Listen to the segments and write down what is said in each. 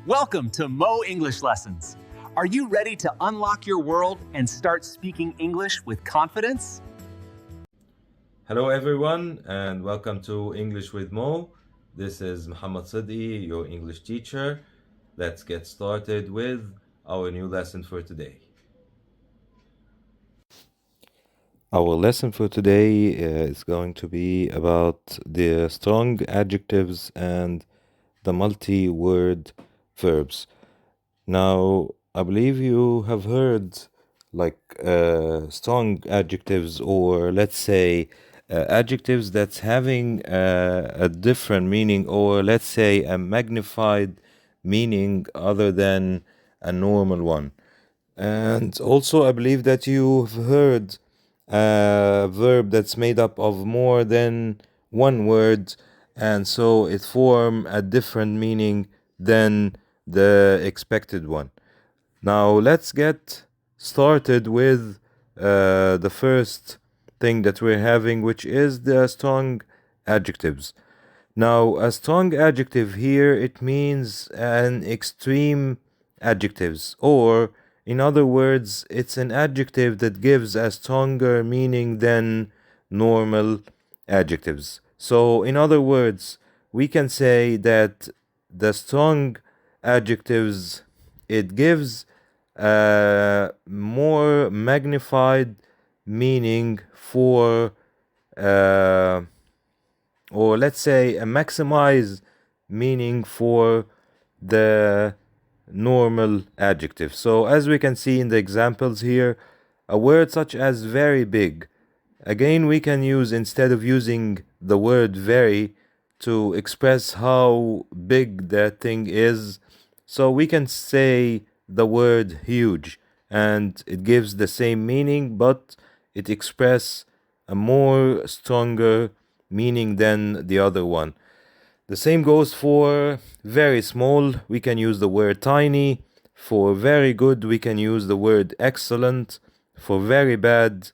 Welcome to Mo English Lessons. Are you ready to unlock your world and start speaking English with confidence? Hello everyone and welcome to English with Mo. This is Muhammad Sedky, your English teacher. Let's get started with our new lesson for today. Our lesson for today is going to be about the strong adjectives and the multi-word verbs. Now, I believe you have heard strong adjectives, or let's say adjectives that's having a different meaning, or let's say a magnified meaning other than a normal one. And also, I believe that you've heard a verb that's made up of more than one word, and so it form a different meaning than the expected one. Now let's get started with the first thing that we're having, which is the strong adjectives. Now, a strong adjective here, it means an extreme adjectives, or in other words, it's an adjective that gives a stronger meaning than normal adjectives. So, in other words, we can say that the strong adjectives, it gives a more magnified meaning for or let's say a maximize meaning for the normal adjective. So as we can see in the examples here, a word such as very big, again we can use, instead of using the word very to express how big that thing is, so we can say the word huge, and it gives the same meaning, but it expresses a more stronger meaning than the other one. The same goes for very small. We can use the word tiny. For very good, we can use the word excellent. For very bad,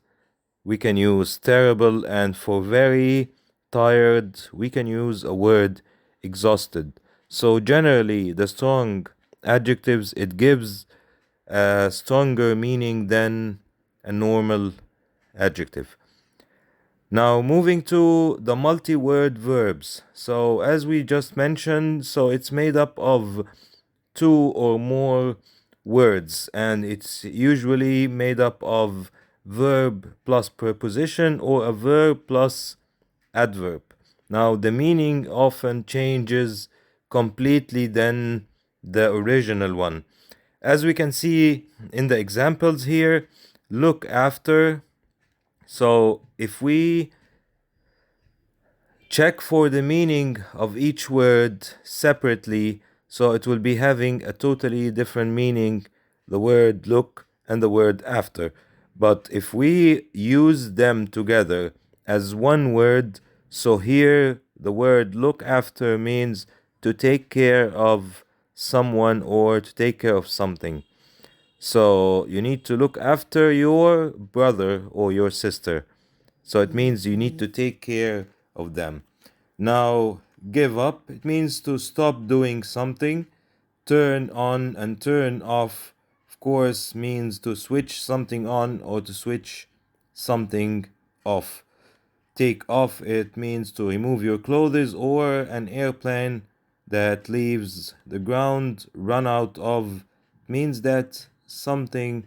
we can use terrible. And for very tired, we can use a word exhausted. So generally, the strong adjectives, it gives a stronger meaning than a normal adjective. Now, moving to the multi-word verbs. So, as we just mentioned, so it's made up of two or more words, and it's usually made up of verb plus preposition or a verb plus adverb. Now, the meaning often changes completely than the original one. As we can see in the examples here, look after. So if we check for the meaning of each word separately, so it will be having a totally different meaning, the word look and the word after. But if we use them together as one word, so here the word look after means to take care of someone or to take care of something. So you need to look after your brother or your sister. So it means you need to take care of them. Now, give up, it means to stop doing something. Turn on and turn off, of course, means to switch something on or to switch something off. Take off, it means to remove your clothes, or an airplane that leaves the ground. Run out of means that something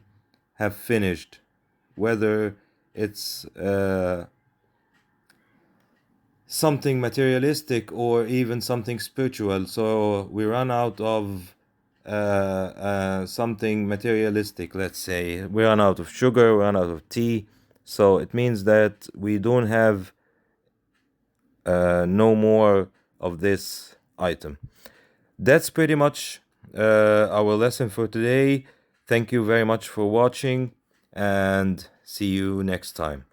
have finished, whether it's something materialistic or even something spiritual. So we run out of something materialistic. Let's say we run out of sugar, we run out of tea. So it means that we don't have no more of this item. That's pretty much our lesson for today. Thank you very much for watching, and see you next time.